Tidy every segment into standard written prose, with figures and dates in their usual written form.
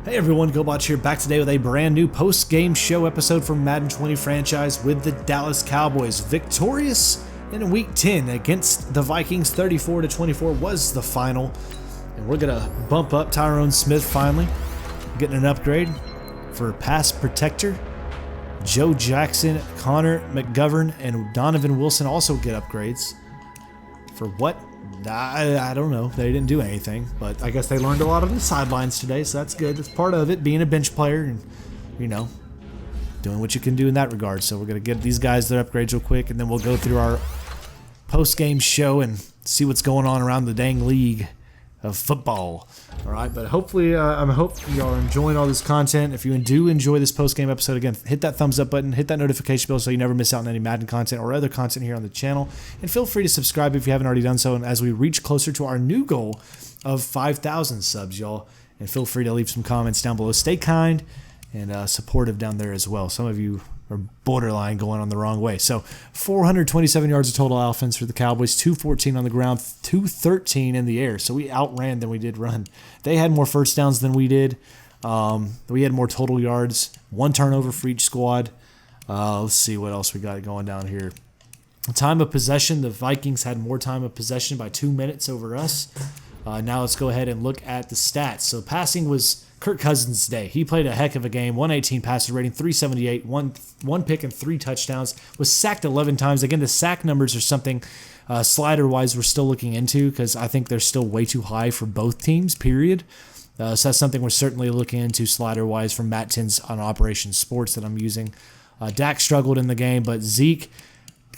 Hey everyone, GoBotch here, back today with a brand new post-game show episode from Madden 20 franchise with the Dallas Cowboys. Victorious in Week 10 against the Vikings, 34-24 was the final. And we're going to bump up Tyrone Smith finally, getting an upgrade for pass protector. Joe Jackson, Connor McGovern, and Donovan Wilson also get upgrades. For what? I don't know. They didn't do anything, but I guess they learned a lot on the sidelines today, so that's good. That's part of it, being a bench player and, you know, doing what you can do in that regard. So we're going to get these guys their upgrades real quick, and then we'll go through our post-game show and see what's going on around the dang league of football. All right, but hopefully, I hope y'all are enjoying all this content. If you do enjoy this post-game episode, again, hit that thumbs up button, hit that notification bell so you never miss out on any Madden content or other content here on the channel. And feel free to subscribe if you haven't already done so. And as we reach closer to our new goal of 5,000 subs, y'all, and feel free to leave some comments down below. Stay kind and supportive down there as well. Some of you are borderline going on the wrong way. So 427 yards of total offense for the Cowboys, 214 on the ground, 213 in the air. So we outran than we did run. They had more first downs than we did. We had more total yards, one turnover for each squad. Let's see what else we got going down here. Time of possession, the Vikings had more time of possession by 2 minutes over us. Now let's go ahead and look at the stats. So passing was Kirk Cousins' day. He played a heck of a game. 118 passer rating, 378, one pick and 3 touchdowns. Was sacked 11 times. Again, the sack numbers are something slider-wise we're still looking into because I think they're still way too high for both teams, period. So that's something we're certainly looking into slider-wise from Matt Tins on Operation Sports that I'm using. Dak struggled in the game, but Zeke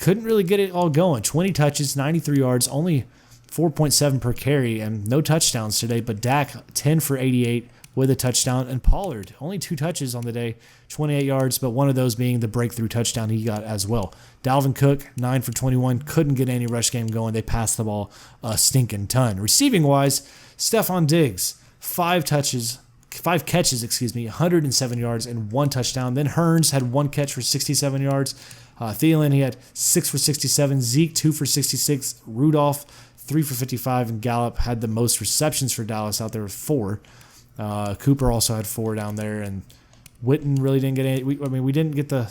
couldn't really get it all going. 20 touches, 93 yards, only 4.7 per carry, and no touchdowns today. But Dak, 10 for 88 with a touchdown, and Pollard, only 2 touches on the day, 28 yards, but one of those being the breakthrough touchdown he got as well. Dalvin Cook, 9 for 21, couldn't get any rush game going. They passed the ball a stinking ton. Receiving-wise, Stephon Diggs, 5 catches, 107 yards, and 1 touchdown. Then Hearns had 1 catch for 67 yards. Thielen, he had 6 for 67. Zeke, 2 for 66. Rudolph, 3 for 55. And Gallup had the most receptions for Dallas out there with 4. Cooper also had 4 down there. And Witten really didn't get any. We didn't get to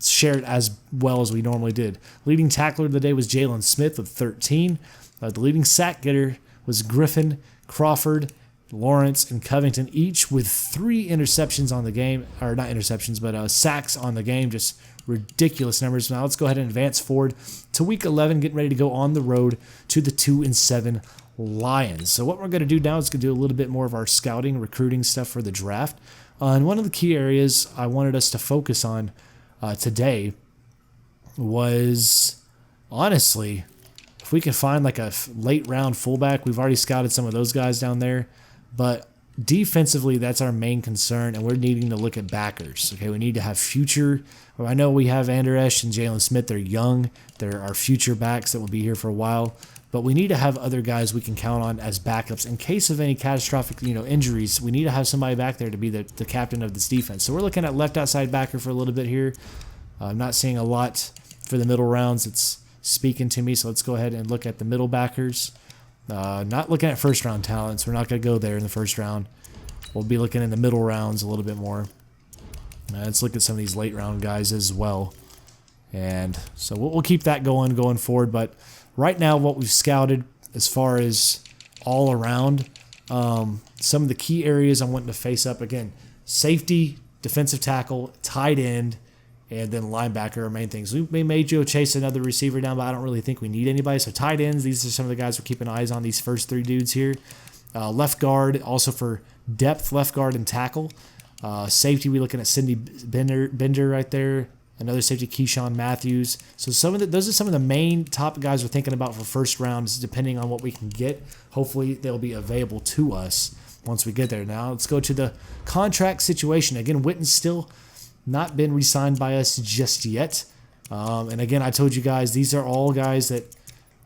share it as well as we normally did. Leading tackler of the day was Jalen Smith with 13. The leading sack getter was Griffin, Crawford, Lawrence, and Covington, each with 3 interceptions on the game, or not interceptions, but sacks on the game. Just ridiculous numbers. Now let's go ahead and advance forward to Week 11, getting ready to go on the road to the 2-7 Lions. So what we're going to do now is going to do a little bit more of our scouting, recruiting stuff for the draft. And one of the key areas I wanted us to focus on today was, honestly, if we can find like a late round fullback. We've already scouted some of those guys down there. But defensively, that's our main concern, and we're needing to look at backers. Okay, we need to have future. Well, I know we have Vander Esch and Jalen Smith. They're young. They're our future backs that will be here for a while. But we need to have other guys we can count on as backups in case of any catastrophic, injuries. We need to have somebody back there to be the captain of this defense. So we're looking at left outside backer for a little bit here. I'm not seeing a lot for the middle rounds. It's speaking to me, so let's go ahead and look at the middle backers. Not looking at first-round talents. We're not going to go there in the first round. We'll be looking in the middle rounds a little bit more. Let's look at some of these late-round guys as well. And so we'll keep that going forward. But right now, what we've scouted as far as all around, some of the key areas I want to face up, again, safety, defensive tackle, tight end, and then linebacker are main things. We may Joe chase another receiver down, but I don't really think we need anybody. So tight ends, these are some of the guys we're keeping eyes on, these first 3 dudes here. Left guard, also for depth, left guard and tackle. Safety, we're looking at Cindy Bender right there. Another safety, Keyshawn Matthews. So those are some of the main top guys we're thinking about for first rounds, depending on what we can get. Hopefully, they'll be available to us once we get there. Now, let's go to the contract situation. Again, Witten's still not been re-signed by us just yet. And again, I told you guys, these are all guys that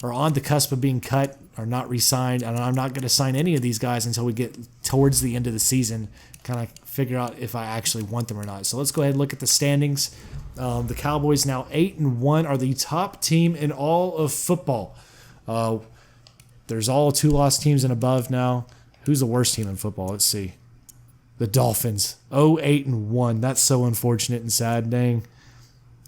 are on the cusp of being cut, are not re-signed, and I'm not going to sign any of these guys until we get towards the end of the season, kind of figure out if I actually want them or not. So let's go ahead and look at the standings. The Cowboys now 8-1 are the top team in all of football. There's all 2 lost teams and above now. Who's the worst team in football? Let's see. The Dolphins, 0-8-1. That's so unfortunate and sad. Dang.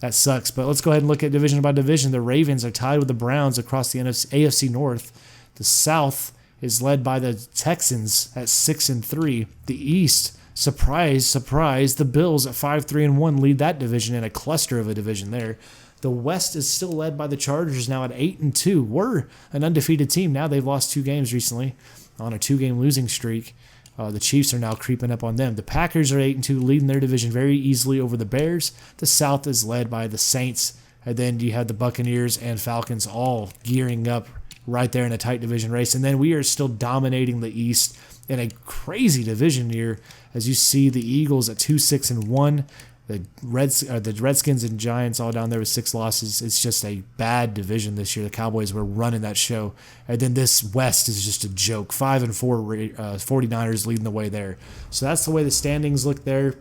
That sucks. But let's go ahead and look at division by division. The Ravens are tied with the Browns across the AFC North. The South is led by the Texans at 6-3. The East, surprise, surprise, the Bills at 5-3-1 lead that division in a cluster of a division there. The West is still led by the Chargers now at 8-2. We're an undefeated team now. They've lost 2 games recently on a 2-game losing streak. The Chiefs are now creeping up on them. The Packers are 8-2, leading their division very easily over the Bears. The South is led by the Saints. And then you have the Buccaneers and Falcons all gearing up right there in a tight division race. And then we are still dominating the East in a crazy division here. As you see, the Eagles at 2-6-1. The Redskins and Giants all down there with 6 losses. It's just a bad division this year. The Cowboys were running that show. And then this West is just a joke. 5-4 49ers leading the way there. So that's the way the standings look there.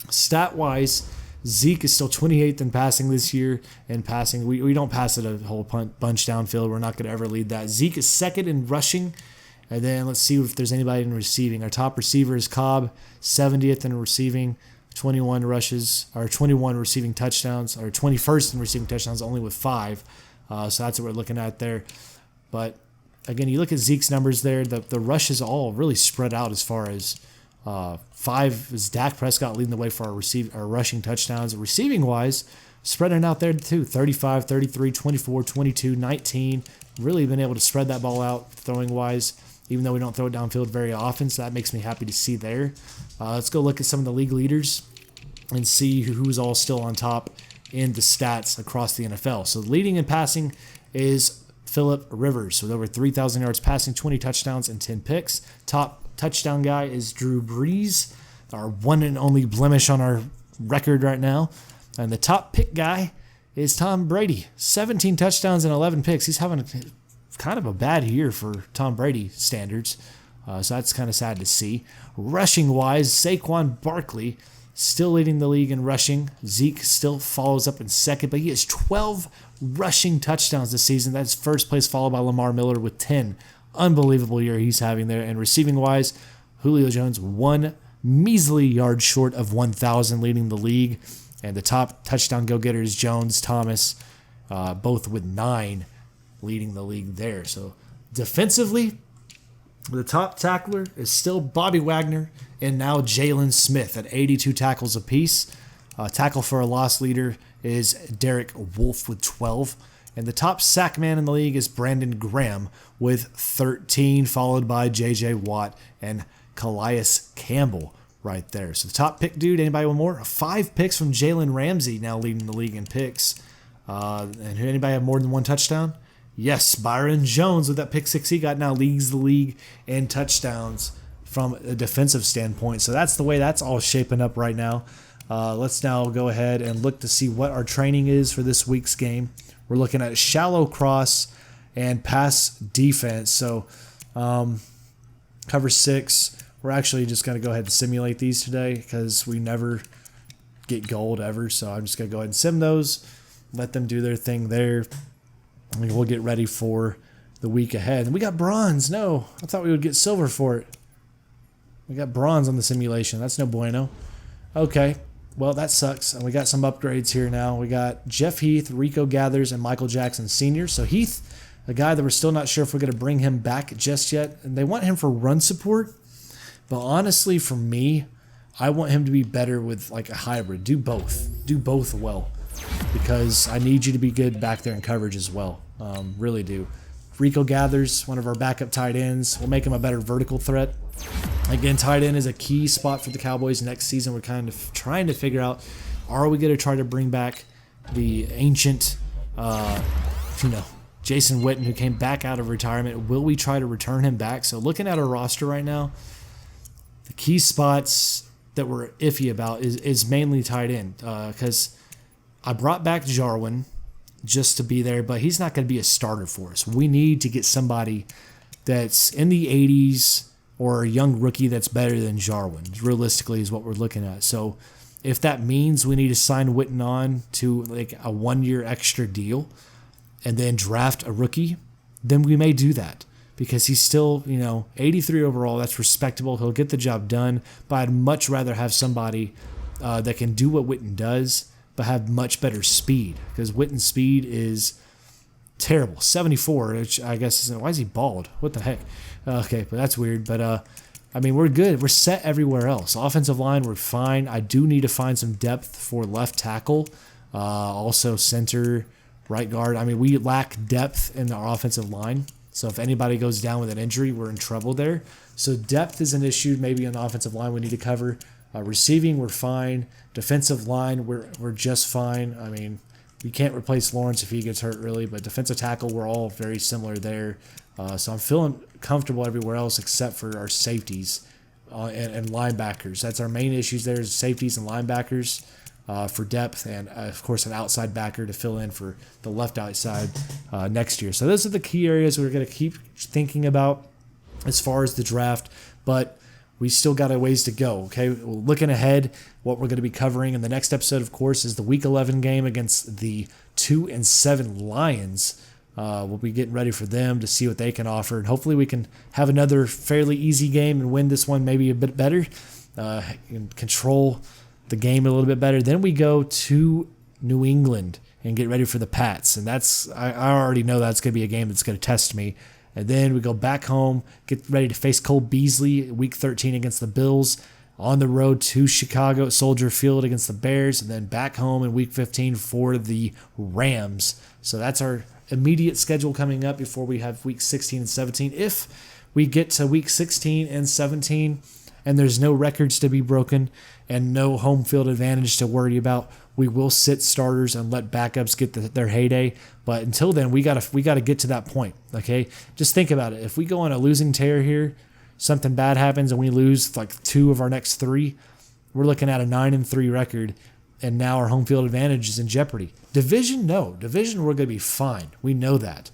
Stat-wise, Zeke is still 28th in passing this year. In passing, we don't pass it a whole bunch downfield. We're not going to ever lead that. Zeke is 2nd in rushing. And then let's see if there's anybody in receiving. Our top receiver is Cobb, 70th in receiving. 21 rushes, or 21 receiving touchdowns, or 21st in receiving touchdowns, only with 5. So that's what we're looking at there. But again, you look at Zeke's numbers there, the rushes all really spread out as far as 5 is Dak Prescott leading the way for our rushing touchdowns. Receiving wise, spreading out there too, 35, 33, 24, 22, 19. Really been able to spread that ball out throwing wise, even though we don't throw it downfield very often, so that makes me happy to see there. Let's go look at some of the league leaders and see who's all still on top in the stats across the NFL. So leading in passing is Phillip Rivers with over 3,000 yards passing, 20 touchdowns, and 10 picks. Top touchdown guy is Drew Brees, our one and only blemish on our record right now. And the top pick guy is Tom Brady, 17 touchdowns and 11 picks. He's having kind of a bad year for Tom Brady standards. So that's kind of sad to see. Rushing-wise, Saquon Barkley still leading the league in rushing. Zeke still follows up in second, but he has 12 rushing touchdowns this season. That's first place, followed by Lamar Miller with 10. Unbelievable year he's having there. And receiving-wise, Julio Jones, 1 measly yard short of 1,000 leading the league. And the top touchdown go-getters, Jones, Thomas, both with 9 leading the league there. So defensively, the top tackler is still Bobby Wagner and now Jalen Smith at 82 tackles apiece. Tackle for a loss leader is Derek Wolfe with 12. And the top sack man in the league is Brandon Graham with 13, followed by J.J. Watt and Calais Campbell right there. So the top pick dude, anybody with more? 5 picks from Jalen Ramsey now leading the league in picks. And anybody have more than 1 touchdown? Yes, Byron Jones with that pick 6 he got now leads the league in touchdowns from a defensive standpoint. So that's the way that's all shaping up right now. Let's now go ahead and look to see what our training is for this week's game. We're looking at shallow cross and pass defense. So cover 6, we're actually just going to go ahead and simulate these today because we never get gold ever. So I'm just going to go ahead and sim those, let them do their thing there. And we'll get ready for the week ahead. And we got bronze. No, I thought we would get silver for it. We got bronze on the simulation. That's no bueno. Okay, well, that sucks. And we got some upgrades here now. We got Jeff Heath, Rico Gathers, and Michael Jackson Sr. So Heath, a guy that we're still not sure if we're going to bring him back just yet. And they want him for run support. But honestly, for me, I want him to be better with like a hybrid. Do both. Do both well. Because I need you to be good back there in coverage as well. Really do. Rico Gathers, one of our backup tight ends. We'll make him a better vertical threat. Again, tight end is a key spot for the Cowboys next season. We're kind of trying to figure out, are we going to try to bring back the ancient, Jason Witten, who came back out of retirement? Will we try to return him back? So looking at our roster right now, the key spots that we're iffy about is mainly tight end. Because I brought back Jarwin just to be there, but he's not going to be a starter for us. We need to get somebody that's in the 80s or a young rookie that's better than Jarwin, realistically, is what we're looking at. So if that means we need to sign Witten on to like a 1-year extra deal and then draft a rookie, then we may do that. because he's still, 83 overall. That's respectable. He'll get the job done, but I'd much rather have somebody that can do what Witten does, but have much better speed, because Witten's speed is terrible. 74, which I guess isn't. Why is he bald? What the heck? Okay, but that's weird. But we're good. We're set everywhere else. Offensive line, we're fine. I do need to find some depth for left tackle, also center, right guard. We lack depth in our offensive line. So if anybody goes down with an injury, we're in trouble there. So depth is an issue. Maybe on the offensive line we need to cover. Receiving, we're fine. Defensive line, we're just fine. We can't replace Lawrence if he gets hurt, really, but defensive tackle, we're all very similar there. So I'm feeling comfortable everywhere else except for our safeties and linebackers. That's our main issues there, is safeties and linebackers for depth, and of course an outside backer to fill in for the left outside next year. So those are the key areas we're going to keep thinking about as far as the draft, but we still got a ways to go, okay? Looking ahead, what we're going to be covering in the next episode, of course, is the Week 11 game against the 2-7 Lions. We'll be getting ready for them to see what they can offer, and hopefully we can have another fairly easy game and win this one maybe a bit better and control the game a little bit better. Then we go to New England and get ready for the Pats, and I already know that's going to be a game that's going to test me. And then we go back home, get ready to face Cole Beasley, Week 13 against the Bills, on the road to Chicago at Soldier Field against the Bears, and then back home in Week 15 for the Rams. So that's our immediate schedule coming up before we have Week 16 and 17. If we get to Week 16 and 17 and there's no records to be broken and no home field advantage to worry about, we will sit starters and let backups get their heyday. But until then, we gotta get to that point. Okay, just think about it. If we go on a losing tear here, something bad happens and we lose like 2 of our next 3, we're looking at a 9-3 record, and now our home field advantage is in jeopardy. Division, no. Division, we're gonna be fine. We know that.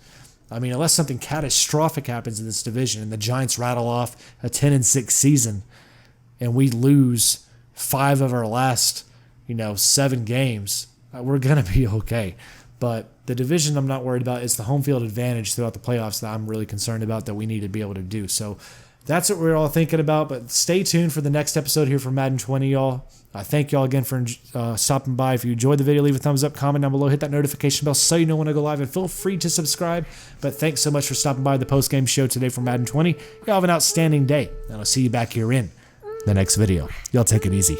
Unless something catastrophic happens in this division and the Giants rattle off a 10-6 season, and we lose 5 of our last 7 games, we're going to be okay. But the division I'm not worried about. It's the home field advantage throughout the playoffs that I'm really concerned about, that we need to be able to do. So that's what we're all thinking about. But stay tuned for the next episode here for Madden 20, y'all. Thank y'all again for stopping by. If you enjoyed the video, leave a thumbs up, comment down below, hit that notification bell so you know when I go live, and feel free to subscribe. But thanks so much for stopping by the post-game show today for Madden 20. Y'all have an outstanding day, and I'll see you back here in the next video. Y'all take it easy.